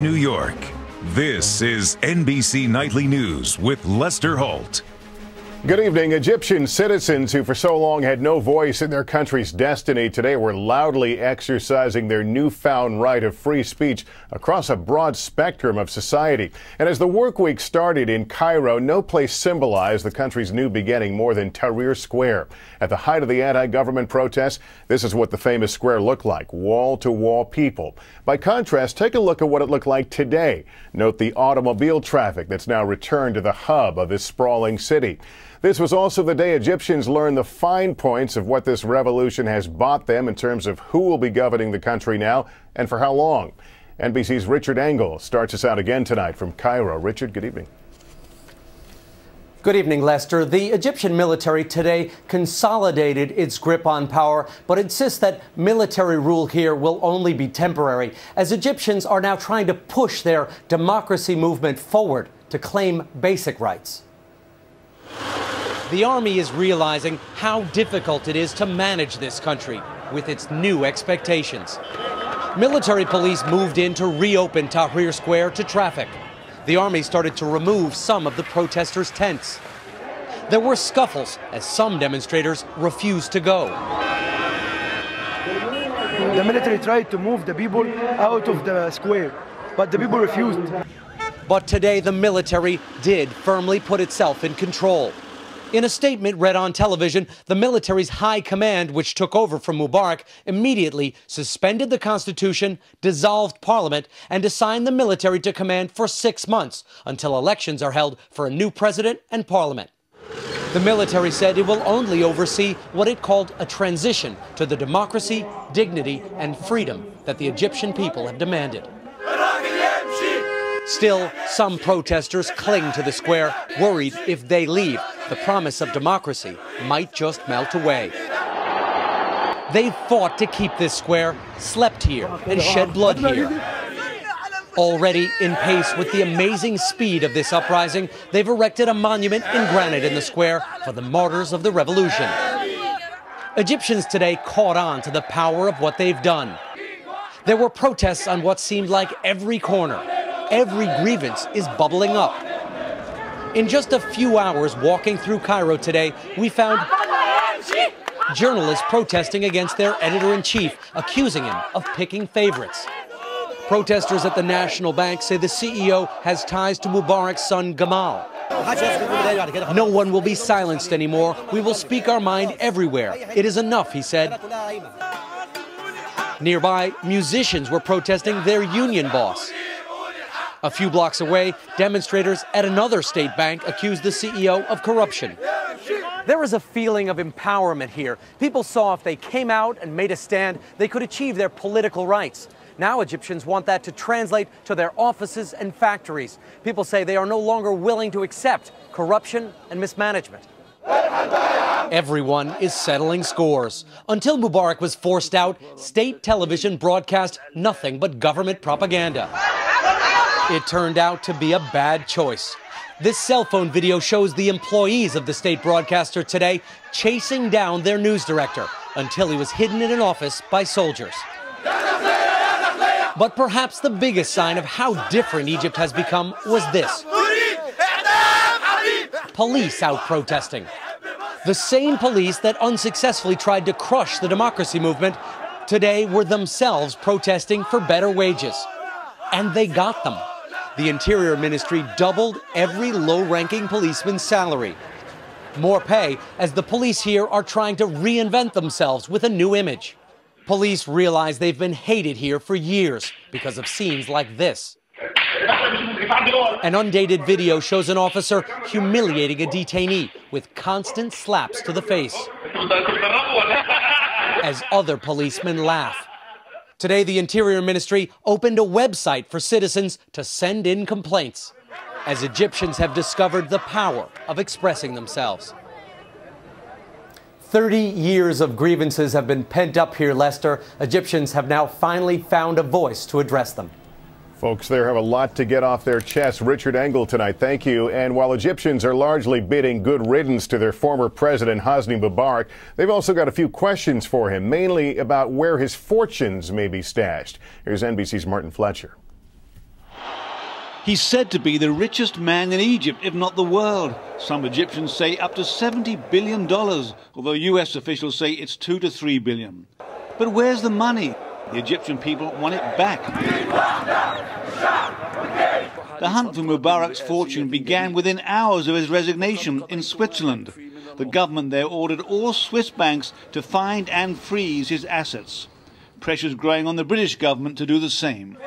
New York. This is NBC Nightly News with Lester Holt. Good evening. Egyptian citizens who for so long had no voice in their country's destiny today were loudly exercising their newfound right of free speech across a broad spectrum of society. And as the work week started in Cairo, no place symbolized the country's new beginning more than Tahrir Square. At the height of the anti-government protests, this is what the famous square looked like, wall-to-wall people. By contrast, take a look at what it looked like today. Note the automobile traffic that's now returned to the hub of this sprawling city. This was also the day Egyptians learned the fine points of what this revolution has bought them in terms of who will be governing the country now and for how long. NBC's Richard Engel starts us out again tonight from Cairo. Richard, good evening. Good evening, Lester. The Egyptian military today consolidated its grip on power, but insists that military rule here will only be temporary, as Egyptians are now trying to push their democracy movement forward to claim basic rights. The army is realizing how difficult it is to manage this country with its new expectations. Military police moved in to reopen Tahrir Square to traffic. The army started to remove some of the protesters' tents. There were scuffles as some demonstrators refused to go. The military tried to move the people out of the square, but the people refused. But today the military did firmly put itself in control. In a statement read on television, the military's high command, which took over from Mubarak, immediately suspended the Constitution, dissolved Parliament, and assigned the military to command for 6 months until elections are held for a new president and Parliament. The military said it will only oversee what it called a transition to the democracy, dignity, and freedom that the Egyptian people have demanded. Still, some protesters cling to the square, worried if they leave, the promise of democracy might just melt away. They fought to keep this square, slept here, and shed blood here. Already in pace with the amazing speed of this uprising, they've erected a monument in granite in the square for the martyrs of the revolution. Egyptians today caught on to the power of what they've done. There were protests on what seemed like every corner. Every grievance is bubbling up. In just a few hours walking through Cairo today, we found journalists protesting against their editor-in-chief, accusing him of picking favorites. Protesters at the National Bank say the CEO has ties to Mubarak's son Gamal. No one will be silenced anymore. We will speak our mind everywhere. It is enough, he said. Nearby, musicians were protesting their union boss. A few blocks away, demonstrators at another state bank accused the CEO of corruption. There was a feeling of empowerment here. People saw if they came out and made a stand, they could achieve their political rights. Now Egyptians want that to translate to their offices and factories. People say they are no longer willing to accept corruption and mismanagement. Everyone is settling scores. Until Mubarak was forced out, state television broadcast nothing but government propaganda. It turned out to be a bad choice. This cell phone video shows the employees of the state broadcaster today chasing down their news director until he was hidden in an office by soldiers. But perhaps the biggest sign of how different Egypt has become was this. Police out protesting. The same police that unsuccessfully tried to crush the democracy movement today were themselves protesting for better wages. And they got them. The Interior Ministry doubled every low-ranking policeman's salary. More pay as the police here are trying to reinvent themselves with a new image. Police realize they've been hated here for years because of scenes like this. An undated video shows an officer humiliating a detainee with constant slaps to the face as other policemen laugh. Today, the Interior Ministry opened a website for citizens to send in complaints, as Egyptians have discovered the power of expressing themselves. 30 years of grievances have been pent up here, Lester. Egyptians have now finally found a voice to address them. Folks there have a lot to get off their chests. Richard Engel tonight, thank you. And while Egyptians are largely bidding good riddance to their former president, Hosni Mubarak, they've also got a few questions for him, mainly about where his fortunes may be stashed. Here's NBC's Martin Fletcher. He's said to be the richest man in Egypt, if not the world. Some Egyptians say up to $70 billion, although US officials say it's $2 to $3 billion. But where's the money? The Egyptian people want it back. The hunt for Mubarak's fortune began within hours of his resignation in Switzerland. The government there ordered all Swiss banks to find and freeze his assets. Pressure's growing on the British government to do the same.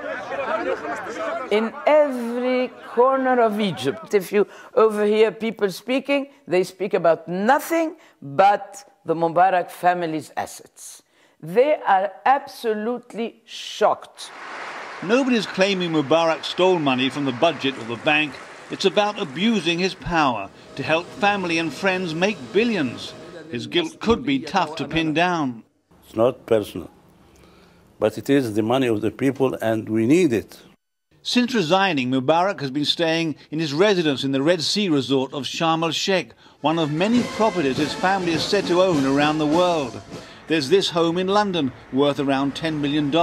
In every corner of Egypt, if you overhear people speaking, they speak about nothing but the Mubarak family's assets. They are absolutely shocked. Nobody's claiming Mubarak stole money from the budget or the bank. It's about abusing his power to help family and friends make billions. His guilt could be tough to pin down. It's not personal, but it is the money of the people and we need it. Since resigning, Mubarak has been staying in his residence in the Red Sea resort of Sharm el-Sheikh, one of many properties his family is said to own around the world. There's this home in London, worth around $10 million.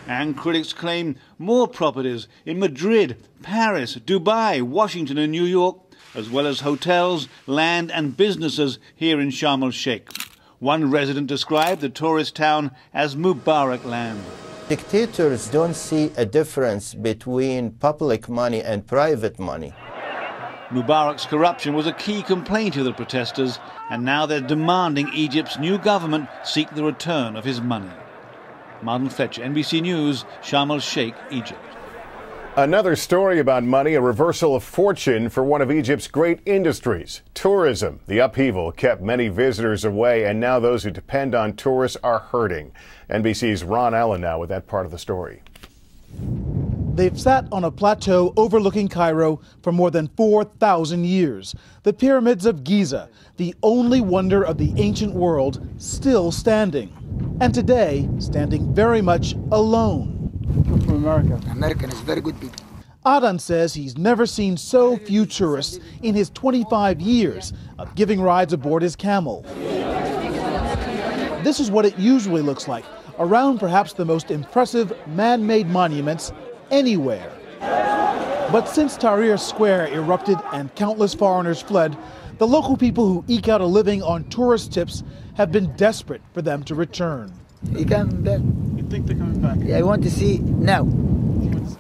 And critics claim more properties in Madrid, Paris, Dubai, Washington and New York, as well as hotels, land and businesses here in Sharm el-Sheikh. One resident described the tourist town as Mubarak land. Dictators don't see a difference between public money and private money. Mubarak's corruption was a key complaint of the protesters, and now they're demanding Egypt's new government seek the return of his money. Martin Fletcher, NBC News, Sharm el-Sheikh, Egypt. Another story about money, a reversal of fortune for one of Egypt's great industries, tourism. The upheaval kept many visitors away, and now those who depend on tourists are hurting. NBC's Ron Allen now with that part of the story. They've sat on a plateau overlooking Cairo for more than 4,000 years. The pyramids of Giza, the only wonder of the ancient world, still standing. And today, standing very much alone. I'm from America. American is very good people. Adan says he's never seen so few tourists in his 25 years of giving rides aboard his camel. This is what it usually looks like, around perhaps the most impressive man-made monuments anywhere. But since Tahrir Square erupted and countless foreigners fled, the local people who eke out a living on tourist tips have been desperate for them to return. He coming back. You think they're coming back? Yeah, I want to see now.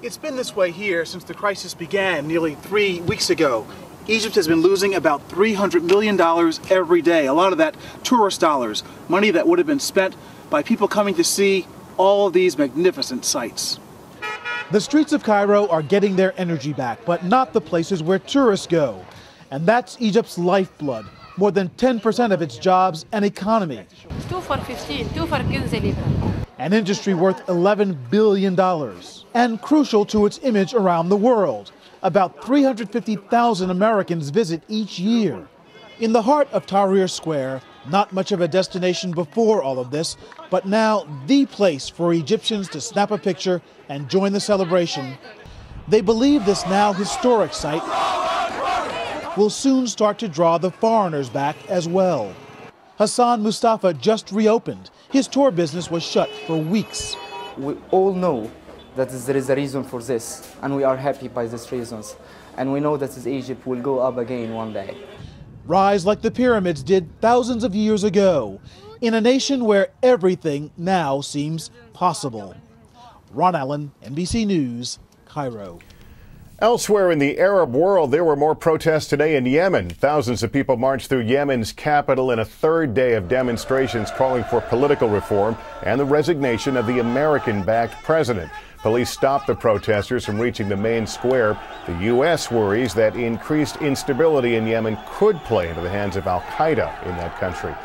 It's been this way here since the crisis began nearly 3 weeks ago. Egypt has been losing about $300 million every day. A lot of that tourist dollars, money that would have been spent by people coming to see all of these magnificent sights. The streets of Cairo are getting their energy back, but not the places where tourists go. And that's Egypt's lifeblood, more than 10% of its jobs and economy. 2 for 15, 2 for 15 libra. An industry worth $11 billion and crucial to its image around the world. About 350,000 Americans visit each year. In the heart of Tahrir Square, not much of a destination before all of this, but now the place for Egyptians to snap a picture and join the celebration. They believe this now historic site will soon start to draw the foreigners back as well. Hassan Mustafa just reopened. His tour business was shut for weeks. We all know that there is a reason for this, and we are happy by these reasons. And we know that Egypt will go up again one day. Rise like the pyramids did thousands of years ago, in a nation where everything now seems possible. Ron Allen, NBC News, Cairo. Elsewhere in the Arab world, there were more protests today in Yemen. Thousands of people marched through Yemen's capital in a third day of demonstrations calling for political reform and the resignation of the American-backed president. Police stopped the protesters from reaching the main square. The U.S. worries that increased instability in Yemen could play into the hands of al-Qaeda in that country.